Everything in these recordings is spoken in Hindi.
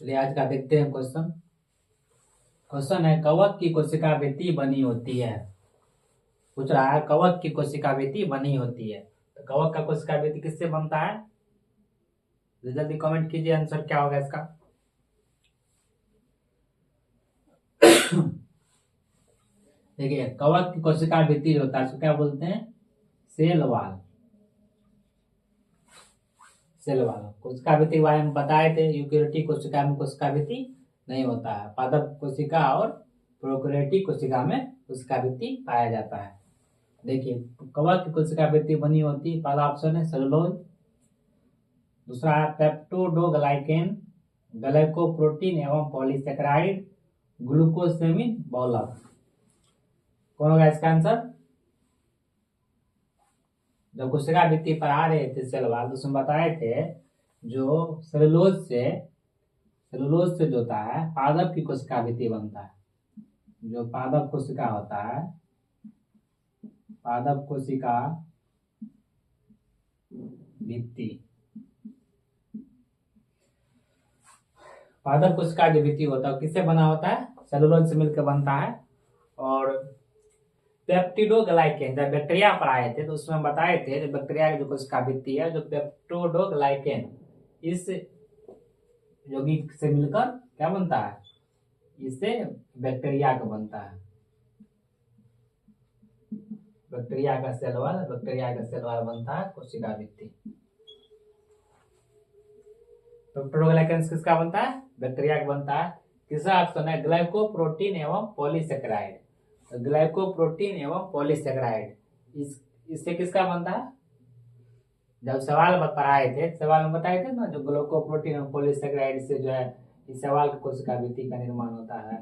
चलिए आज का देखते हैं क्वेश्चन। क्वेश्चन है कवक की कोशिका भित्ति बनी होती है। पूछ रहा है कवक की कोशिका भित्ति बनी होती है, तो कवक का कोशिका भित्ति किससे बनता है? जल्दी कमेंट कीजिए आंसर क्या होगा इसका। देखिए कवक की कोशिका भित्ति जो होता है उसको क्या बोलते हैं? Cell wall. सेल वॉल कोशिका भित्ति के बारे में बताए थे। यूकेरियोटिक कोशिका में कोशिका भित्ति नहीं होता है। पादप कोशिका और प्रोकैरियोटिक कोशिका में कोशिका भित्ति पाया जाता है। देखिए कवक की कोशिका भित्ति बनी होती है, पहला ऑप्शन है सेलुलोज, दूसरा है पेप्टोडोग्लाइकेन, ग्लाइकोप्रोटीन एवं पॉलीसेकेराइड, ग्लूकोसेमिन बहुलक। कौन होगा इसका आंसर? जब कोशिका भित्ति पढ़ा रहे थे सेल वॉल उसमें बताए थे जो सेलुलोज से जो होता है पादप की कोशिका भित्ति बनता है। जो पादप कोशिका होता है, पादप कोशिका भित्ति, पादप कोशिका जो भित्ति होता है किससे बना होता है? सेलुलोज से मिलकर बनता है। और पेप्टिडोग्लाइकेन जब बैक्टीरिया पढ़ाए थे तो उसमें बताए थे जो बैक्टीरिया की जो कोशिका भित्ति है जो पेप्टिडोग्लाइकेन इस यौगिक से मिलकर क्या बनता है? इससे बैक्टीरिया का बनता है। बैक्टीरिया का सेल वॉल बनता है कोशिका भित्ति। पेप्टिडोग्लाइकेन किसका बनता है? बैक्टीरिया का बनता है। तीसरा ऑप्शन है ग्लाइकोप्रोटीन एवं पॉलीसेकेराइड। ग्लाइकोप्रोटीन एवं पॉलीसेकेराइड इससे किसका बनता है? जब सवाल पढ़ाए थे सवाल में बताए थे ना जो ग्लाइकोप्रोटीन और पॉलीसेकेराइड से जो है इस सवाल का कोशिका भित्ति का निर्माण होता है।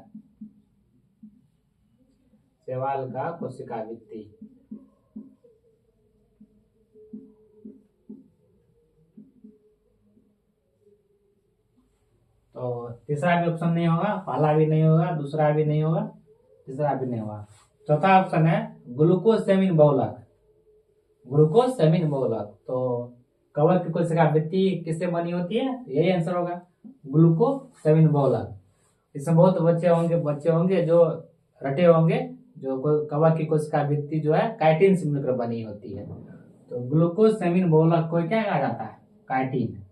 सवाल का कोशिका भित्ति। तो तीसरा भी ऑप्शन नहीं होगा, पहला भी नहीं होगा, दूसरा भी नहीं होगा, तीसरा भी नहीं होगा। चौथा ऑप्शन है ग्लूकोसेमिन बहुलक। ग्लूकोसेमिन बहुलक। तो कवक की कोशिका भित्ति किससे बनी होती है? यही आंसर होगा ग्लूकोसेमिन बहुलक। इसमें बहुत बच्चे होंगे जो रटे होंगे जो कवक की कोशिका भित्ति जो है काइटिन से मिलकर बनी होती है। तो ग्लूकोसेमिन बहुलक को क्या कहा जाता है? काइटिन।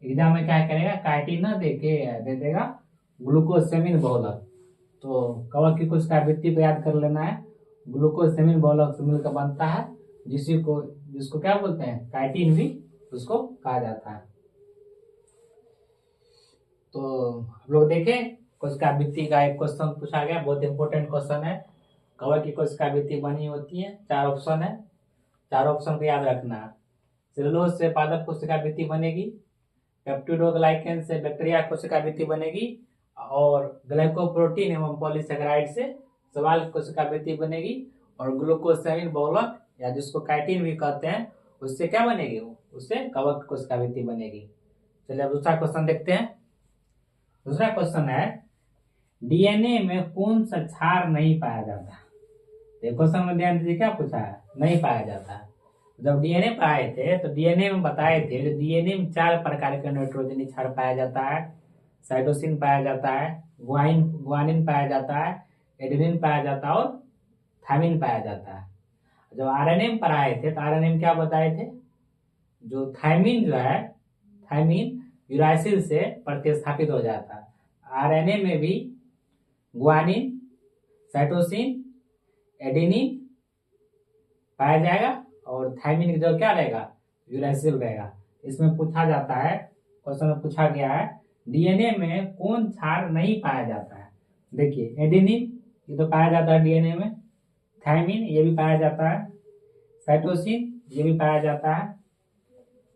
एग्जाम में क्या करेगा? काइटिन ना दे देगा ग्लूकोसेमिन बहुलक। तो कवक की कोशिका भित्ति को याद कर लेना है। ग्लूकोसेमिन बहुलक से मिलकर बनता है जिसको क्या बोलते हैं? काइटिन भी उसको कहा जाता है। तो हम लोग देखें कोशिका भित्ति का एक क्वेश्चन पूछा गया, बहुत इंपॉर्टेंट क्वेश्चन है। कवक की कोशिका भित्ति बनी होती है, 4 ऑप्शन है, 4 ऑप्शन को याद रखना है। सेलुलोज से पादप कोशिका भित्ति बनेगी, पेप्टिडोग्लाइकेन से बैक्टीरिया कोशिका भित्ति बनेगी और ग्लाइकोप्रोटीन एवं पॉलीसेकेराइड से सवाल कोशिका भित्ति बनेगी और ग्लूकोसेमिन बहुलक या जिसको काइटिन भी कहते हैं उससे क्या बनेगी? उससे कवक कोशिका भित्ति बनेगी। चलिए अब दूसरा क्वेश्चन देखते हैं। दूसरा क्वेश्चन है डीएनए में कौन सा क्षार नहीं पाया जाता? क्वेश्चन में ध्यान दीजिए, क्या पूछा है? नहीं पाया जाता। जब डीएनए पढ़ाए थे तो डीएनए में बताए थे जो डीएनए में 4 प्रकार के नाइट्रोजनी क्षार पाया जाता है। साइटोसिन पाया जाता है, गुआनिन पाया जाता है, एडेनिन पाया जाता है और थायमिन पाया जाता है। जब आरएनए में पढ़ाए थे तो आरएनए में क्या बताए थे? जो थायमिन जो है, थायमिन यूरासिल से प्रतिस्थापित हो जाता है। आरएनए में भी गुआनिन, साइटोसिन, एडेनिन पाया जाएगा और थायमिन की जगह क्या रहेगा? यूरासिल रहेगा। इसमें पूछा जाता है, क्वेश्चन में पूछा गया है डीएनए में कौन क्षार नहीं पाया जाता है? देखिए एडेनिन ये तो पाया जाता है डीएनए में, थायमिन ये भी पाया जाता है, साइटोसिन ये भी पाया जाता है,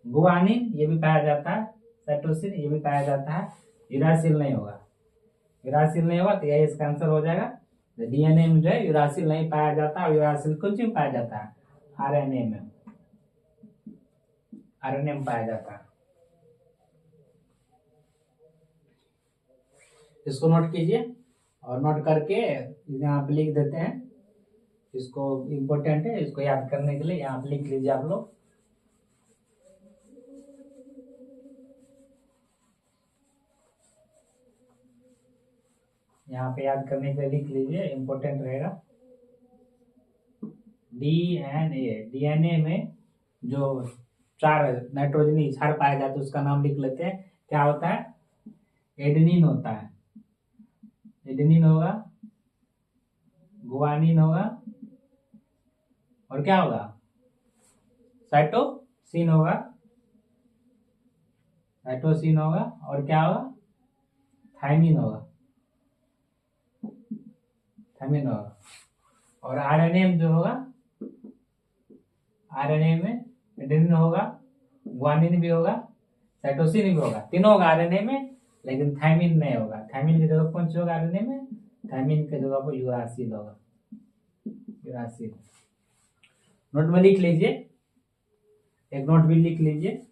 गुआनिन ये भी पाया जाता है, साइटोसिन ये भी पाया जाता है, यूरासिल नहीं होगा। यूरासिल नहीं होगा तो यही इसका आंसर हो जाएगा। डीएनए में जो है यूरासिल नहीं पाया जाता और यूरासिल कौन सी में पाया जाता है? आरएनए में। आरएनए में पाया जाता है। इसको नोट कीजिए और नोट करके यहाँ पे लिख देते हैं। इसको इम्पोर्टेंट है, इसको याद करने के लिए यहाँ पे लिख लीजिए आप लोग। यहाँ पे याद करने के लिए लिख लीजिए, इम्पोर्टेंट रहेगा। डीएनए में जो 4 नाइट्रोजनी क्षार पाया जाता है उसका नाम लिख लेते हैं। क्या होता है? एडेनिन होता है, एडेनिन होगा, गुआनिन होगा, और क्या होगा? साइटोसिन होगा, साइटोसिन होगा, और क्या होगा? थायमिन होगा, थायमिन होगा। और आरएनए में जो होगा, आरएनए में एडेनिन होगा, गुआनिन भी होगा, साइटोसिन भी होगा, तीनों होगा आरएनए में, लेकिन थायमिन नहीं होगा। थायमिन की जगह कौन सी होगा आरएनए में? थायमिन की जगह पर यूरासिल होगा, यूरासिल। नोट में लिख लीजिए, एक नोट भी लिख लीजिए,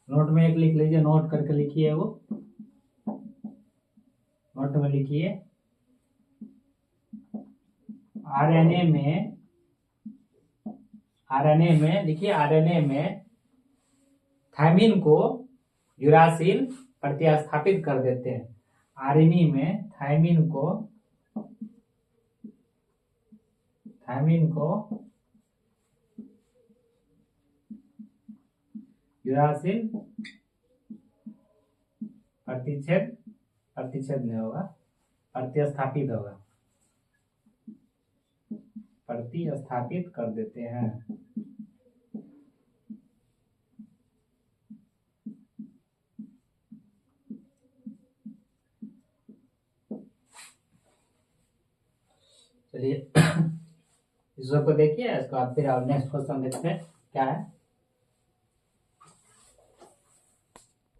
नोट में एक लिख लीजिए, नोट करके लिखिए, वो नोट में लिखिए। आरएनए में लिखिए, आरएनए में थायमिन को यूरासिल प्रतिस्थापित कर देते हैं। आरएनए में थायमिन को यूरासिल प्रतिच्छेद नहीं होगा, प्रतिस्थापित होगा, प्रतिस्थापित कर देते हैं। चलिए इसको देखिए, इसके बाद फिर नेक्स्ट क्वेश्चन देखते हैं क्या है।